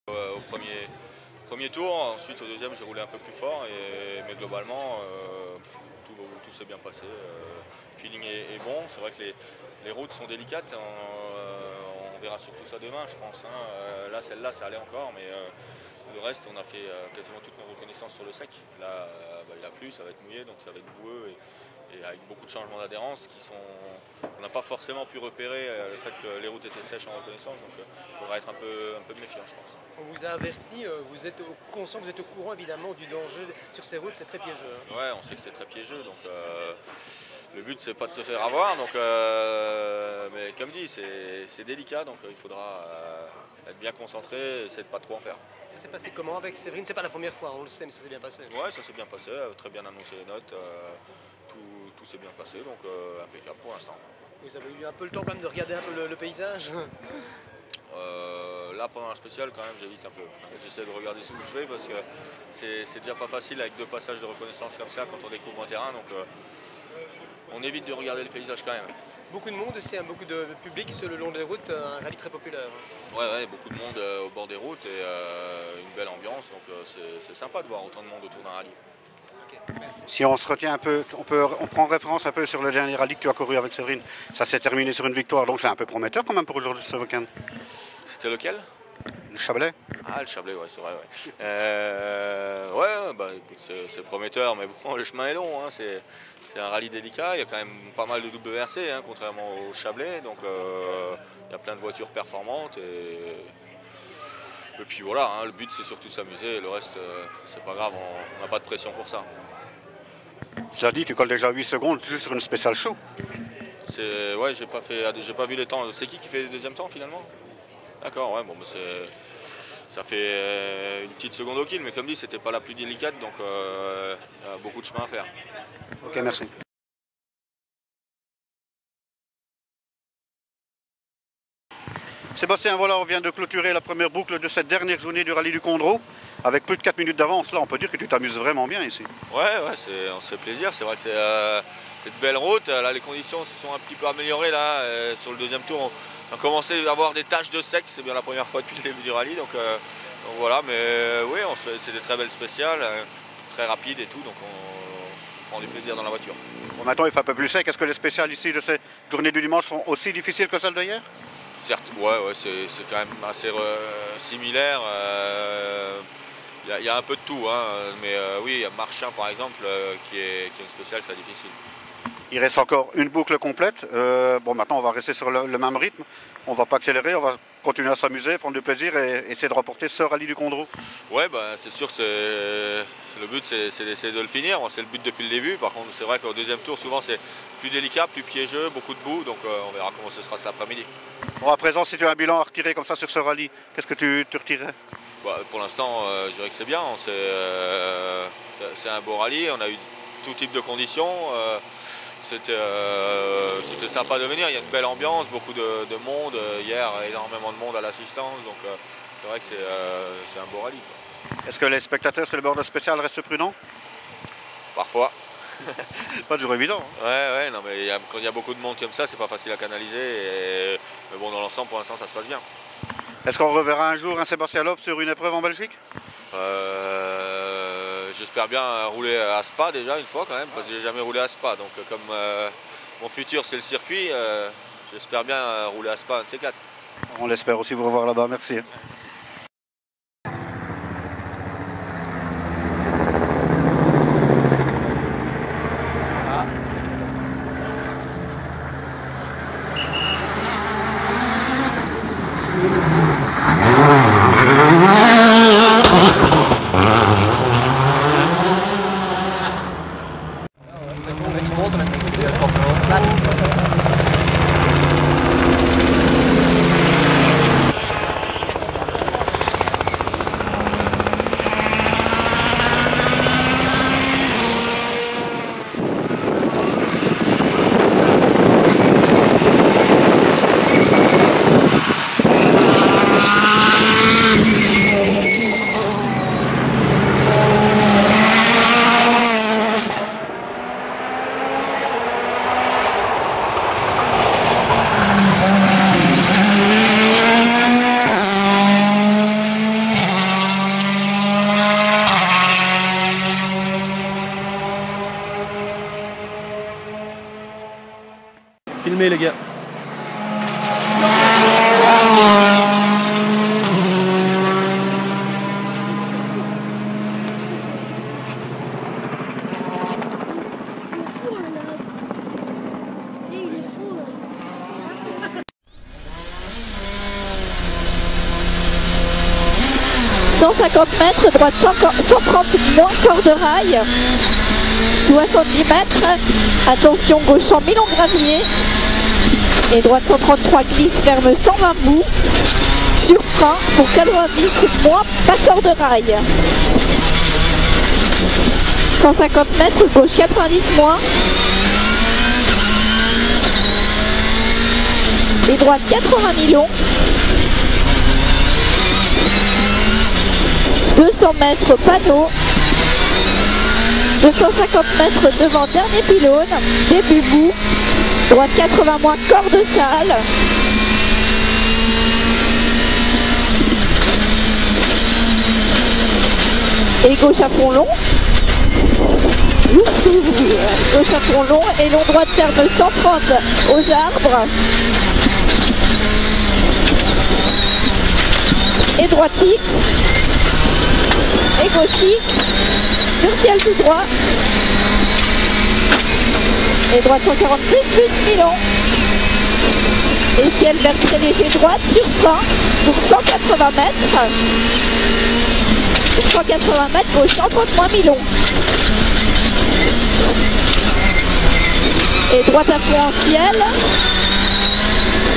Au premier tour, ensuite au deuxième j'ai roulé un peu plus fort, mais globalement tout s'est bien passé. Le feeling est bon, c'est vrai que les routes sont délicates, on verra surtout ça demain je pense. Là celle-là ça allait encore, mais le reste on a fait quasiment toutes nos reconnaissances sur le sec. Là il a plu, ça va être mouillé, donc ça va être boueux et avec beaucoup de changements d'adhérence on n'a pas forcément pu repérer le fait que les routes étaient sèches en reconnaissance, donc il faudra être un peu méfiant je pense. On vous a averti, vous êtes conscient, vous êtes au courant évidemment du danger sur ces routes, c'est très piégeux. Ouais, on sait que c'est très piégeux, donc le but c'est pas de se faire avoir, donc, mais comme dit c'est délicat, donc il faudra être bien concentré et essayer de pas trop en faire. Ça s'est passé comment avec Séverine? C'est pas la première fois, on le sait, mais ça s'est bien passé. Ouais, ça s'est bien passé, très bien annoncé les notes, tout s'est bien passé, donc impeccable pour l'instant. Vous avez eu un peu le temps quand même de regarder un peu le paysage? Là pendant la spéciale quand même j'évite un peu. J'essaie de regarder ce que je fais parce que c'est déjà pas facile avec 2 passages de reconnaissance comme ça quand on découvre un terrain, donc on évite de regarder le paysage quand même. Beaucoup de monde aussi, beaucoup de public sur le long des routes, un rallye très populaire. Ouais, beaucoup de monde au bord des routes et une belle ambiance, donc c'est sympa de voir autant de monde autour d'un rallye. Si on se retient un peu, on prend référence un peu sur le dernier rallye que tu as couru avec Séverine, ça s'est terminé sur une victoire, donc c'est un peu prometteur quand même pour aujourd'hui ce week-end. C'était lequel? Le Chablais. Ah, le Chablais, ouais, c'est vrai. Ouais, bah écoute, c'est prometteur, mais bon, le chemin est long, c'est un rallye délicat, il y a quand même pas mal de WRC, contrairement au Chablais, donc il y a plein de voitures performantes et puis voilà, le but c'est surtout s'amuser, le reste c'est pas grave, on n'a pas de pression pour ça. Cela dit, tu colles déjà 8 secondes juste sur une spéciale show. Ouais, j'ai pas vu les temps. C'est qui fait le deuxième temps finalement? D'accord, ouais, bon, bah, ça fait une petite seconde au kill, mais comme dit, c'était pas la plus délicate, donc il y a beaucoup de chemin à faire. Ok, merci. Sébastien, voilà, on vient de clôturer la première boucle de cette dernière journée du rallye du Condro. Avec plus de 4 minutes d'avance, là, on peut dire que tu t'amuses vraiment bien ici. Ouais, on se fait plaisir. C'est vrai que c'est de belles routes. Là, les conditions se sont un petit peu améliorées. Là, sur le deuxième tour, on a commencé à avoir des taches de sec. C'est bien la première fois depuis le début du rallye. Donc voilà, mais oui, c'est des très belles spéciales, très rapides et tout. Donc on prend du plaisir dans la voiture. Bon, maintenant, il fait un peu plus sec. Est-ce que les spéciales ici de ces journées du dimanche sont aussi difficiles que celles d'hier? Certes, ouais, c'est quand même assez similaire. Il y a un peu de tout, mais oui, il y a Marchand par exemple qui est une spéciale très difficile. Il reste encore une boucle complète. Bon, maintenant on va rester sur le même rythme. On ne va pas accélérer, on va continuer à s'amuser, prendre du plaisir et essayer de remporter ce rallye du Condro. Ouais, c'est sûr que le but c'est d'essayer de le finir. C'est le but depuis le début. Par contre, c'est vrai qu'au deuxième tour, souvent c'est plus délicat, plus piégeux, beaucoup de boue. Donc on verra comment ce sera cet après-midi. Bon, à présent, si tu as un bilan à retirer comme ça sur ce rallye, qu'est-ce que tu retirerais? Pour l'instant, je dirais que c'est bien. C'est un beau rallye. On a eu tout type de conditions. C'était sympa de venir. Il y a une belle ambiance, beaucoup de monde. Hier, énormément de monde à l'assistance. Donc c'est vrai que c'est un beau rallye. Est-ce que les spectateurs sur les bords de spécial restent prudents? Parfois. Pas toujours évident. Ouais, non, mais quand il y a beaucoup de monde comme ça, c'est pas facile à canaliser. Mais bon, dans l'ensemble, pour l'instant, ça se passe bien. Est-ce qu'on reverra un jour un Sébastien Loeb sur une épreuve en Belgique? J'espère bien rouler à Spa déjà une fois quand même, parce que j'ai jamais roulé à Spa. Donc comme mon futur c'est le circuit, j'espère bien rouler à Spa un de ces 4. On l'espère aussi vous revoir là-bas, merci. Filmez les gars. Il est fou. 150 mètres, droite 130 moins corde de rail. 70 mètres, attention gauche en Milon gravier. Et droite 133 glisse ferme 120 bouts. Sur frein pour 90 moins pas corde de rail. 150 mètres, gauche 90 moins. Et droite 80 Milon. 200 mètres panneau, 250 mètres devant dernier pylône, début bout, droite 80 moins corde sale, et gauche à fond long, gauche à fond long et long droite ferme 130 aux arbres, et droitie, et gauchis, sur ciel tout droit, et droite 140 plus Milon, et ciel vert très léger droite sur frein pour 180 mètres, et 180 mètres gauche 130 moins Milon, et droite à fond en ciel,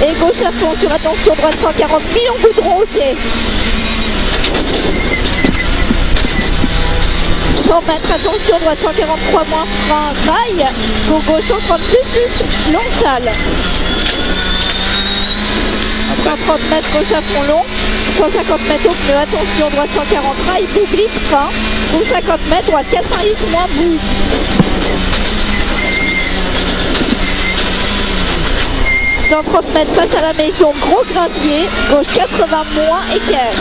et gauche à fond sur attention droite 140 Milon goudron ok. 100 mètres, attention, droite 143 moins frein, rail, pour gauche 130 plus, long sale. 130 mètres, gauche à fond long, 150 mètres au pneu, attention, droite 140 rail, bout glisse frein, pour 50 mètres, droite 90 moins bout. « 130 mètres face à la maison, gros gravier, gauche 80 moins équerre.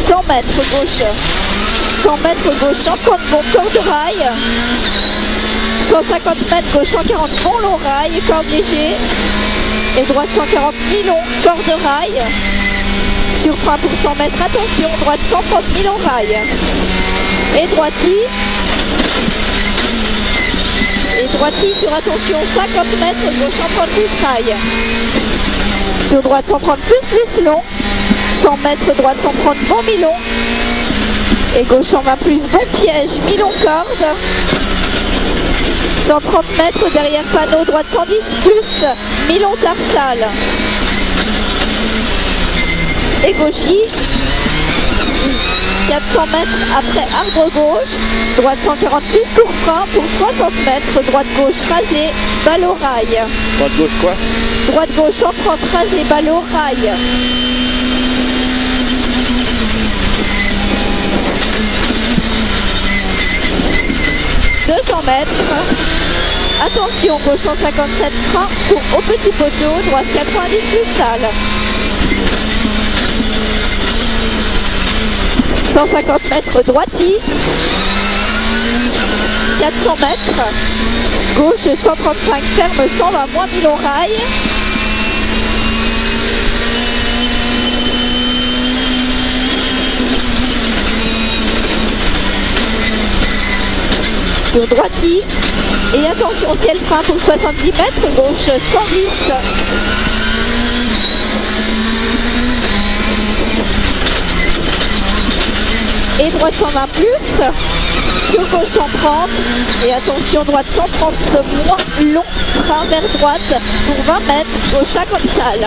100 mètres gauche, 100 mètres gauche, 130 bon corde de rail, 150 mètres gauche, 140 bon long rail, corde léger, et droite 140 Milon, corde de rail, sur frein pour 100 mètres, attention, droite 130 Milon rail, et droitie sur attention 50 mètres gauche, 130 plus rail, sur droite 130 plus long, 100 mètres droite 130 bon Milon, et gauche 120 plus bon piège, Milon corde, 130 mètres derrière panneau, droite 110 plus, Milon tarsal, et gauchis, 400 mètres après arbre gauche, droite 140 plus court frein pour 60 mètres, droite gauche rasée, balle au rail. Droite gauche quoi? Droite gauche 130 rasée, balle au rail. Mètres. Attention, gauche 157 frein pour au petit poteau, droite 90 plus sale. 150 mètres droitie. 400 mètres. Gauche 135 ferme 120 moins Milon rail. Sur droitie, et attention ciel frein pour 70 mètres, gauche 110. Et droite 120 plus, sur gauche 130, et attention droite 130 moins long, frein vers droite pour 20 mètres, gauche à comme salle.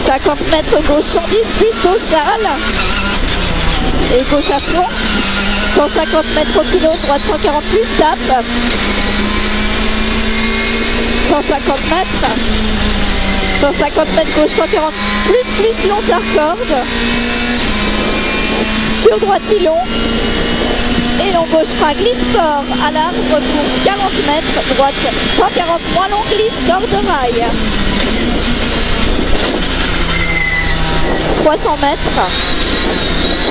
50 mètres gauche 110 plus tôt sale. Et gauche à fond, 150 mètres au pilote, droite 140 plus tape, 150 mètres, 150 mètres gauche 140 plus long tard corde, sur droite long, et long gauche frein glisse fort à l'arbre pour 40 mètres, droite 140 moins long glisse corde rail, 300 mètres,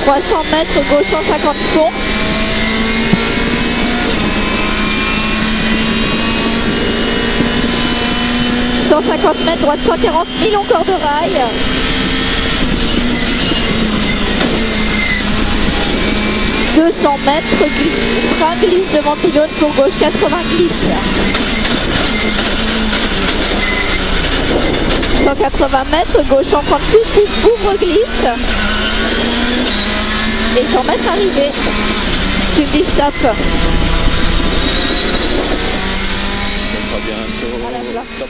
300 mètres gauche 150 fond, 150 mètres, droite 140, mi long corps de rail. « 200 mètres, frein glisse devant pylône pour gauche 80 glisse. 180 mètres, gauche en 30 plus, ouvre glisse. Et 100 mètres arrivé. Tu me dis stop. Ça sera bientôt. Voilà, voilà. Top.